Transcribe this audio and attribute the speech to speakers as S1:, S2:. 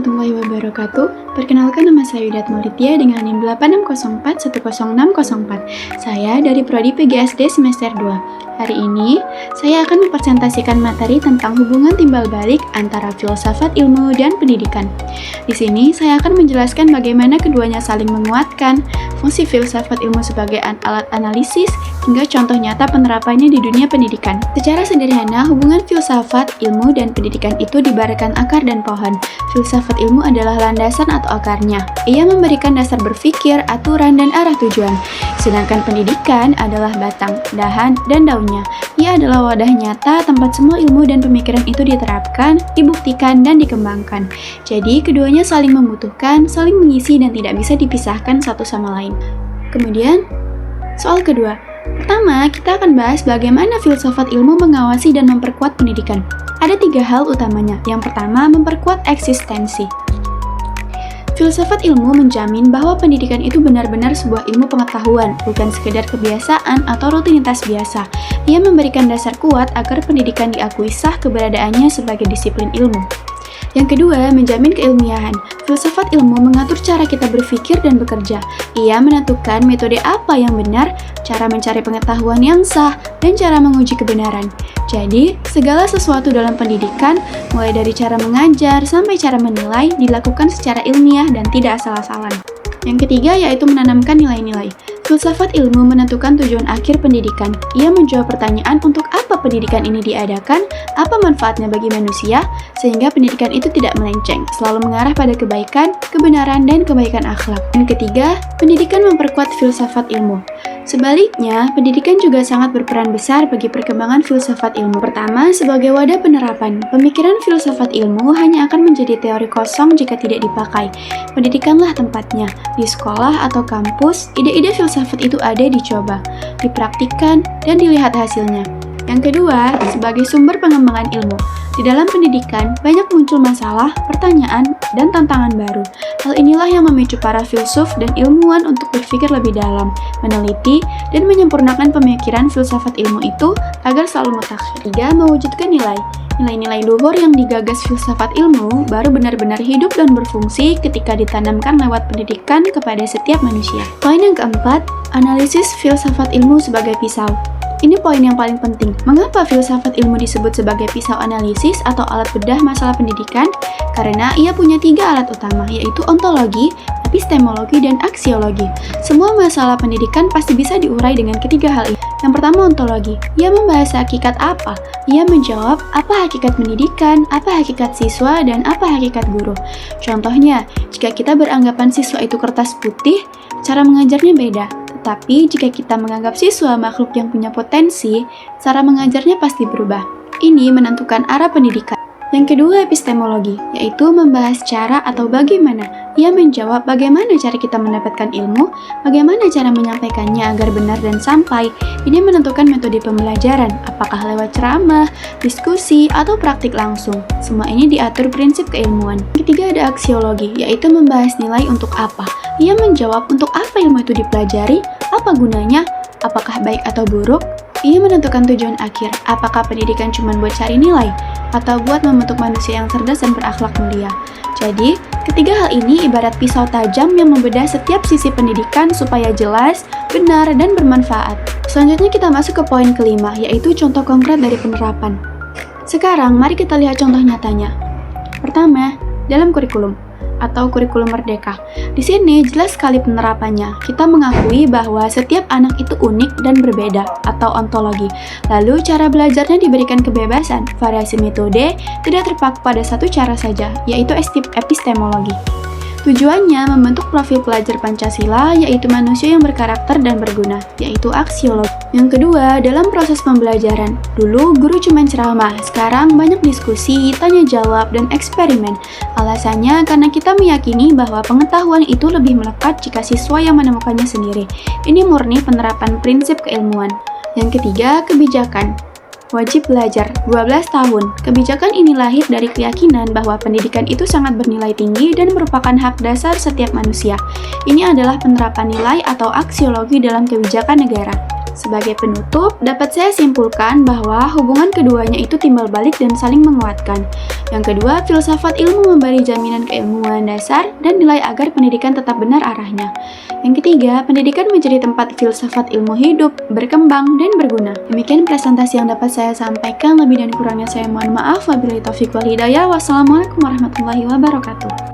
S1: warahmatullahi wabarakatuh. Perkenalkan, nama saya Yudat Maulidia dengan NIM 86041064. Saya dari Prodi PGSD semester 2. Hari ini, saya akan mempresentasikan materi tentang hubungan timbal balik antara filsafat ilmu dan pendidikan. Di sini, saya akan menjelaskan bagaimana keduanya saling menguatkan, fungsi filsafat ilmu sebagai alat analisis, hingga contoh nyata penerapannya di dunia pendidikan. Secara sederhana, hubungan filsafat, ilmu, dan pendidikan itu diibaratkan akar dan pohon. Filsafat ilmu adalah landasan atau akarnya. Ia memberikan dasar berpikir, aturan, dan arah tujuan. Sedangkan pendidikan adalah batang, dahan, dan daunnya. Ia adalah wadah nyata tempat semua ilmu dan pemikiran itu diterapkan, dibuktikan, dan dikembangkan. Jadi, keduanya saling membutuhkan, saling mengisi, dan tidak bisa dipisahkan satu sama lain. Kemudian, soal kedua. Pertama, kita akan bahas bagaimana filsafat ilmu mengawasi dan memperkuat pendidikan. Ada 3 hal utamanya. Yang pertama, memperkuat eksistensi. Filsafat ilmu menjamin bahwa pendidikan itu benar-benar sebuah ilmu pengetahuan, bukan sekedar kebiasaan atau rutinitas biasa. Ia memberikan dasar kuat agar pendidikan diakui sah keberadaannya sebagai disiplin ilmu. Yang kedua, menjamin keilmiahan. Filsafat ilmu mengatur cara kita berpikir dan bekerja. Ia menentukan metode apa yang benar, cara mencari pengetahuan yang sah, dan cara menguji kebenaran. Jadi, segala sesuatu dalam pendidikan, mulai dari cara mengajar sampai cara menilai, dilakukan secara ilmiah dan tidak asal-asalan. Yang ketiga yaitu menanamkan nilai-nilai. Filsafat ilmu menentukan tujuan akhir pendidikan. Ia menjawab pertanyaan untuk apa pendidikan ini diadakan, apa manfaatnya bagi manusia, sehingga pendidikan itu tidak melenceng, selalu mengarah pada kebaikan, kebenaran, dan kebaikan akhlak. Yang ketiga, pendidikan memperkuat filsafat ilmu. Sebaliknya, pendidikan juga sangat berperan besar bagi perkembangan filsafat ilmu. Pertama, sebagai wadah penerapan, pemikiran filsafat ilmu hanya akan menjadi teori kosong jika tidak dipakai. Pendidikanlah tempatnya. Di sekolah atau kampus, ide-ide filsafat itu ada dicoba, dipraktikkan, dan dilihat hasilnya. Yang kedua, sebagai sumber pengembangan ilmu. Di dalam pendidikan, banyak muncul masalah, pertanyaan, dan tantangan baru. Hal inilah yang memicu para filsuf dan ilmuwan untuk berpikir lebih dalam, meneliti, dan menyempurnakan pemikiran filsafat ilmu itu agar selalu mutakhir. Ketiga, mewujudkan nilai. Nilai-nilai luhur yang digagas filsafat ilmu baru benar-benar hidup dan berfungsi ketika ditanamkan lewat pendidikan kepada setiap manusia. Poin yang keempat, analisis filsafat ilmu sebagai pisau. Ini poin yang paling penting. Mengapa filsafat ilmu disebut sebagai pisau analisis atau alat bedah masalah pendidikan? Karena ia punya 3 alat utama, yaitu ontologi, epistemologi, dan aksiologi. Semua masalah pendidikan pasti bisa diurai dengan ketiga hal ini. Yang pertama, ontologi. Ia membahas hakikat apa? Ia menjawab apa hakikat pendidikan, apa hakikat siswa, dan apa hakikat guru. Contohnya, jika kita beranggapan siswa itu kertas putih, cara mengajarnya beda. Tetapi jika kita menganggap siswa makhluk yang punya potensi, cara mengajarnya pasti berubah. Ini menentukan arah pendidikan. Yang kedua, epistemologi, yaitu membahas cara atau bagaimana. Ia menjawab bagaimana cara kita mendapatkan ilmu, bagaimana cara menyampaikannya agar benar dan sampai. Ini menentukan metode pembelajaran, apakah lewat ceramah, diskusi, atau praktik langsung. Semua ini diatur prinsip keilmuan. Yang ketiga ada aksiologi, yaitu membahas nilai untuk apa. Ia menjawab untuk apa ilmu itu dipelajari, apa gunanya, apakah baik atau buruk. Ia menentukan tujuan akhir, apakah pendidikan cuma buat cari nilai, atau buat membentuk manusia yang cerdas dan berakhlak mulia. Jadi, ketiga hal ini ibarat pisau tajam yang membedah setiap sisi pendidikan supaya jelas, benar, dan bermanfaat. Selanjutnya kita masuk ke poin kelima, yaitu contoh konkret dari penerapan. Sekarang, mari kita lihat contoh nyatanya. Pertama, dalam kurikulum atau kurikulum merdeka. Di sini jelas sekali penerapannya. Kita mengakui bahwa setiap anak itu unik dan berbeda atau ontologi. Lalu cara belajarnya diberikan kebebasan. Variasi metode tidak terpaku pada satu cara saja, yaitu epistemologi. Tujuannya membentuk profil pelajar Pancasila, yaitu manusia yang berkarakter dan berguna, yaitu aksiologi. Yang kedua, dalam proses pembelajaran. Dulu guru cuma ceramah, sekarang banyak diskusi, tanya jawab, dan eksperimen. Alasannya karena kita meyakini bahwa pengetahuan itu lebih melekat jika siswa yang menemukannya sendiri. Ini murni penerapan prinsip keilmuan. Yang ketiga, kebijakan. Wajib belajar 12 tahun. Kebijakan ini lahir dari keyakinan bahwa pendidikan itu sangat bernilai tinggi dan merupakan hak dasar setiap manusia. Ini adalah penerapan nilai atau aksiologi dalam kebijakan negara. Sebagai penutup, dapat saya simpulkan bahwa hubungan keduanya itu timbal balik dan saling menguatkan. Yang kedua, filsafat ilmu memberi jaminan keilmuan dasar dan nilai agar pendidikan tetap benar arahnya. Yang ketiga, pendidikan menjadi tempat filsafat ilmu hidup, berkembang, dan berguna. Demikian presentasi yang dapat saya sampaikan, lebih dan kurangnya saya mohon maaf. Wabillahi taufiq wal hidayah. Wassalamualaikum warahmatullahi wabarakatuh.